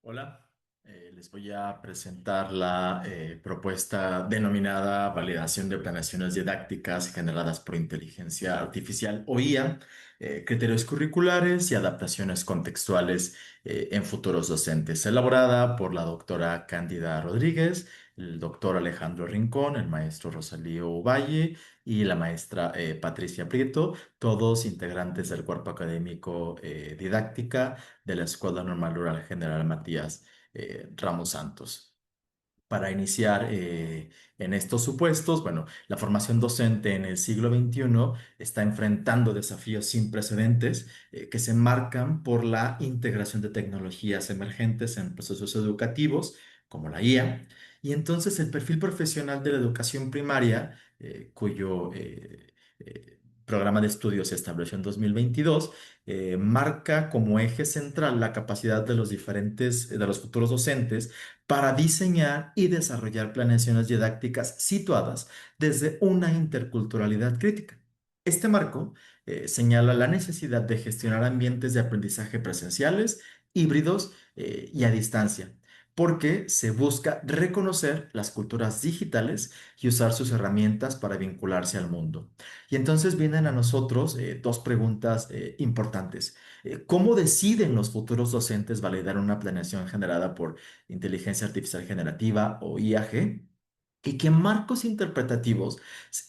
Hola, les voy a presentar la propuesta denominada Validación de Planeaciones Didácticas Generadas por Inteligencia Artificial o IA, Criterios Curriculares y Adaptaciones Contextuales en Futuros Docentes, elaborada por la doctora Cándida Rodríguez, el doctor Alejandro Rincón, el maestro Rosalío Valle y la maestra Patricia Prieto, todos integrantes del cuerpo académico Didáctica de la Escuela Normal Rural General Matías Ramos Santos. Para iniciar en estos supuestos, bueno, la formación docente en el siglo XXI está enfrentando desafíos sin precedentes que se marcan por la integración de tecnologías emergentes en procesos educativos, como la IA, y entonces el perfil profesional de la educación primaria, cuyo programa de estudios se estableció en 2022, marca como eje central la capacidad de los de los futuros docentes para diseñar y desarrollar planeaciones didácticas situadas desde una interculturalidad crítica. Este marco señala la necesidad de gestionar ambientes de aprendizaje presenciales, híbridos y a distancia, porque se busca reconocer las culturas digitales y usar sus herramientas para vincularse al mundo. Y entonces vienen a nosotros dos preguntas importantes. ¿Cómo deciden los futuros docentes validar una planeación generada por inteligencia artificial generativa o IAG? ¿Y qué marcos interpretativos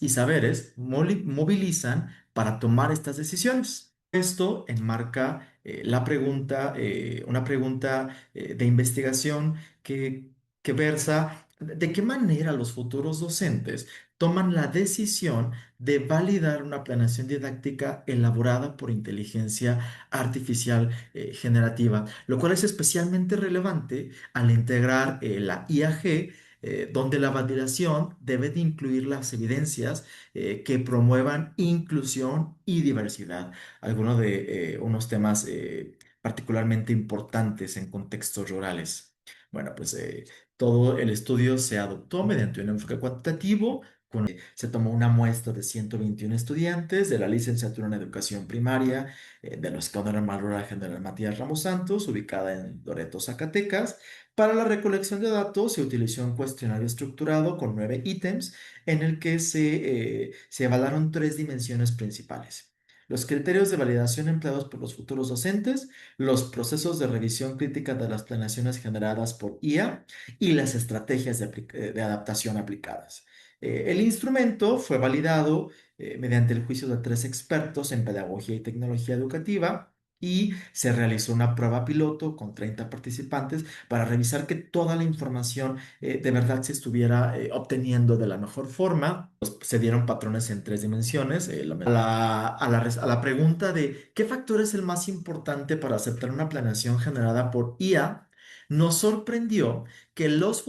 y saberes movilizan para tomar estas decisiones? Esto enmarca una pregunta de investigación que versa de qué manera los futuros docentes toman la decisión de validar una planeación didáctica elaborada por inteligencia artificial generativa, lo cual es especialmente relevante al integrar la IAG, donde la validación debe de incluir las evidencias que promuevan inclusión y diversidad, algunos de unos temas particularmente importantes en contextos rurales. Bueno, pues todo el estudio se adoptó mediante un enfoque cuantitativo. Se tomó una muestra de 121 estudiantes de la licenciatura en educación primaria de la Escuela Normal Rural General Matías Ramos Santos, ubicada en Loreto, Zacatecas. Para la recolección de datos se utilizó un cuestionario estructurado con 9 ítems en el que se evaluaron tres dimensiones principales. Los criterios de validación empleados por los futuros docentes, los procesos de revisión crítica de las planeaciones generadas por IA y las estrategias de adaptación aplicadas. El instrumento fue validado mediante el juicio de tres expertos en pedagogía y tecnología educativa y se realizó una prueba piloto con 30 participantes para revisar que toda la información de verdad se estuviera obteniendo de la mejor forma. Pues, se dieron patrones en tres dimensiones. A la pregunta de ¿qué factor es el más importante para aceptar una planeación generada por IA? Nos sorprendió que las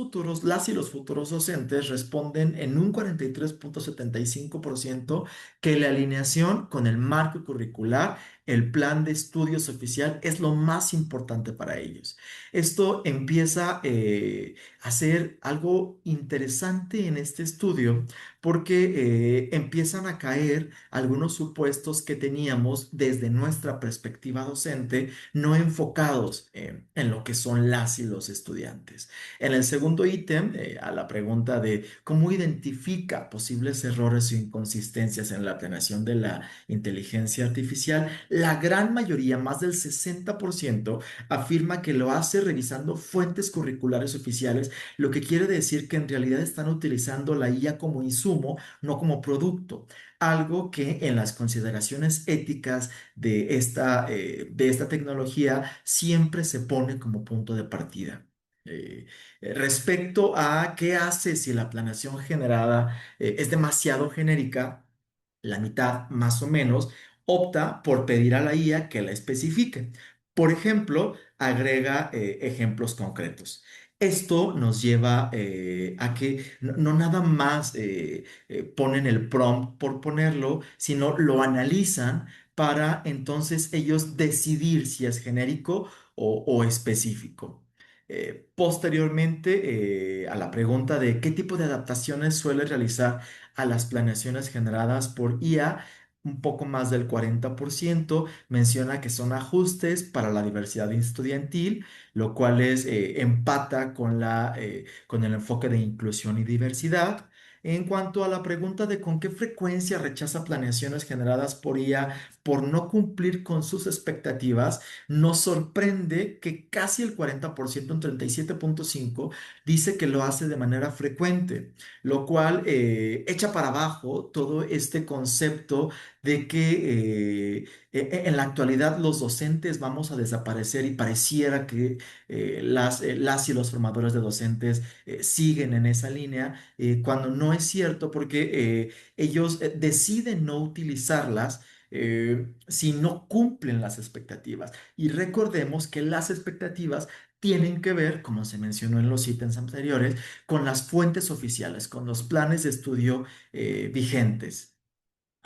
y los futuros docentes responden en un 43,75% que la alineación con el marco curricular, el plan de estudios oficial, es lo más importante para ellos. Esto empieza a ser algo interesante en este estudio porque empiezan a caer algunos supuestos que teníamos desde nuestra perspectiva docente, no enfocados en lo que son las y los estudiantes. En el segundo ítem, a la pregunta de cómo identifica posibles errores o inconsistencias en la planeación de la inteligencia artificial, la gran mayoría, más del 60%, afirma que lo hace revisando fuentes curriculares oficiales, lo que quiere decir que en realidad están utilizando la IA como insumo, no como producto. Algo que en las consideraciones éticas de esta tecnología siempre se pone como punto de partida. Respecto a qué hace si la planeación generada es demasiado genérica, la mitad más o menos opta por pedir a la IA que la especifique. Por ejemplo, agrega ejemplos concretos. Esto nos lleva a que no nada más ponen el prompt por ponerlo, sino lo analizan para entonces ellos decidir si es genérico o específico. Posteriormente, a la pregunta de qué tipo de adaptaciones suele realizar a las planeaciones generadas por IA, un poco más del 40% menciona que son ajustes para la diversidad estudiantil, lo cual empata con el enfoque de inclusión y diversidad. En cuanto a la pregunta de con qué frecuencia rechaza planeaciones generadas por IA por no cumplir con sus expectativas, nos sorprende que casi el 40%, un 37,5%, dice que lo hace de manera frecuente, lo cual echa para abajo todo este concepto de que en la actualidad los docentes vamos a desaparecer y pareciera que las y los formadores de docentes siguen en esa línea, cuando no es cierto porque ellos deciden no utilizarlas si no cumplen las expectativas. Y recordemos que las expectativas tienen que ver, como se mencionó en los ítems anteriores, con las fuentes oficiales, con los planes de estudio vigentes.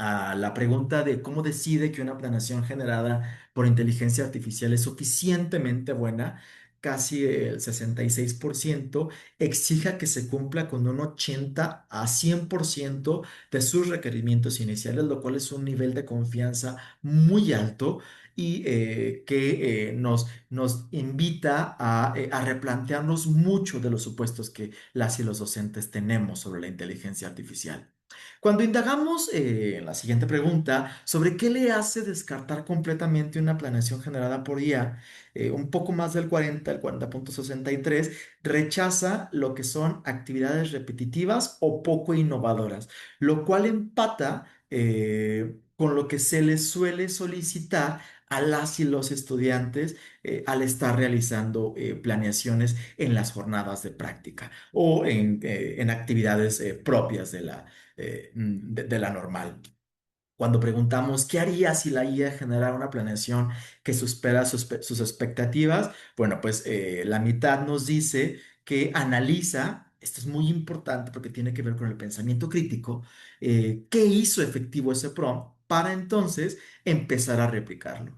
A la pregunta de cómo decide que una planeación generada por inteligencia artificial es suficientemente buena, casi el 66% exija que se cumpla con un 80 a 100% de sus requerimientos iniciales, lo cual es un nivel de confianza muy alto y que nos invita a replantearnos mucho de los supuestos que las y los docentes tenemos sobre la inteligencia artificial. Cuando indagamos en la siguiente pregunta sobre qué le hace descartar completamente una planeación generada por IA, un poco más del 40, el 40,63, rechaza lo que son actividades repetitivas o poco innovadoras, lo cual empata con lo que se les suele solicitar a las y los estudiantes al estar realizando planeaciones en las jornadas de práctica o en actividades propias de la normal. Cuando preguntamos qué haría si la IA generara una planeación que supera sus expectativas, bueno, pues la mitad nos dice que analiza, esto es muy importante porque tiene que ver con el pensamiento crítico, qué hizo efectivo ese prompt para entonces empezar a replicarlo.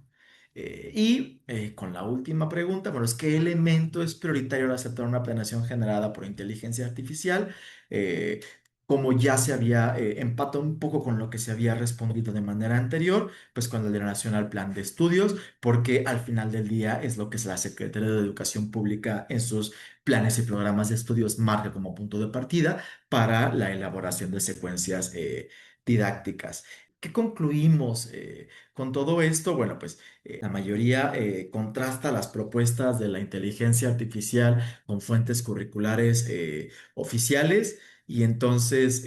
Con la última pregunta, bueno, es qué elemento es prioritario al aceptar una planeación generada por inteligencia artificial. Eh, Como ya se había empatado un poco con lo que se había respondido de manera anterior, pues con la relación al plan de estudios, porque al final del día es lo que es la Secretaría de Educación Pública en sus planes y programas de estudios marca como punto de partida para la elaboración de secuencias didácticas. ¿Qué concluimos con todo esto? Bueno, pues la mayoría contrasta las propuestas de la inteligencia artificial con fuentes curriculares oficiales y entonces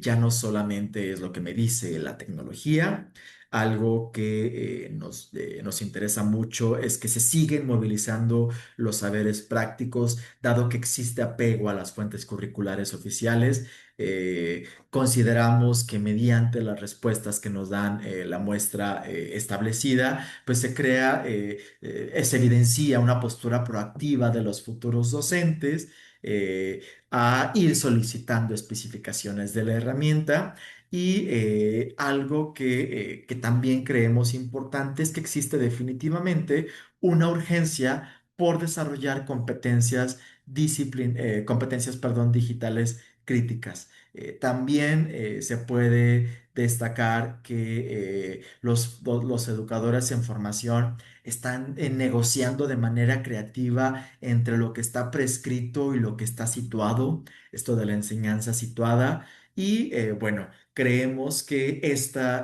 ya no solamente es lo que me dice la tecnología, algo que nos interesa mucho es que se siguen movilizando los saberes prácticos, dado que existe apego a las fuentes curriculares oficiales. Consideramos que mediante las respuestas que nos dan la muestra establecida, pues se evidencia una postura proactiva de los futuros docentes a ir solicitando especificaciones de la herramienta. Algo que también creemos importante es que existe definitivamente una urgencia por desarrollar competencias, perdón, digitales críticas. También se puede destacar que los educadores en formación están negociando de manera creativa entre lo que está prescrito y lo que está situado, esto de la enseñanza situada. Bueno, creemos que estos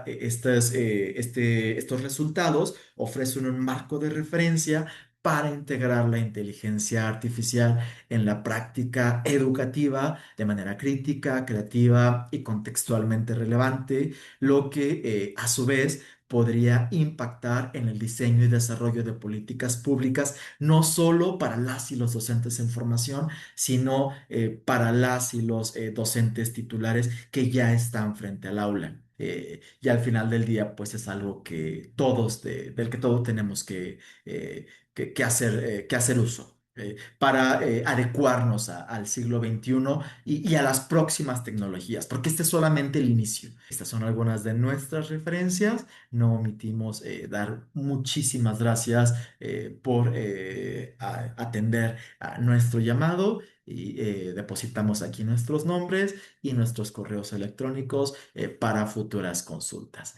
resultados ofrecen un marco de referencia para integrar la inteligencia artificial en la práctica educativa de manera crítica, creativa y contextualmente relevante, lo que a su vez podría impactar en el diseño y desarrollo de políticas públicas, no solo para las y los docentes en formación, sino para las y los docentes titulares que ya están frente al aula. Y al final del día, pues es algo del que todos tenemos que hacer uso. para adecuarnos al siglo XXI y a las próximas tecnologías, porque este es solamente el inicio. Estas son algunas de nuestras referencias. No omitimos dar muchísimas gracias por atender a nuestro llamado y depositamos aquí nuestros nombres y nuestros correos electrónicos para futuras consultas.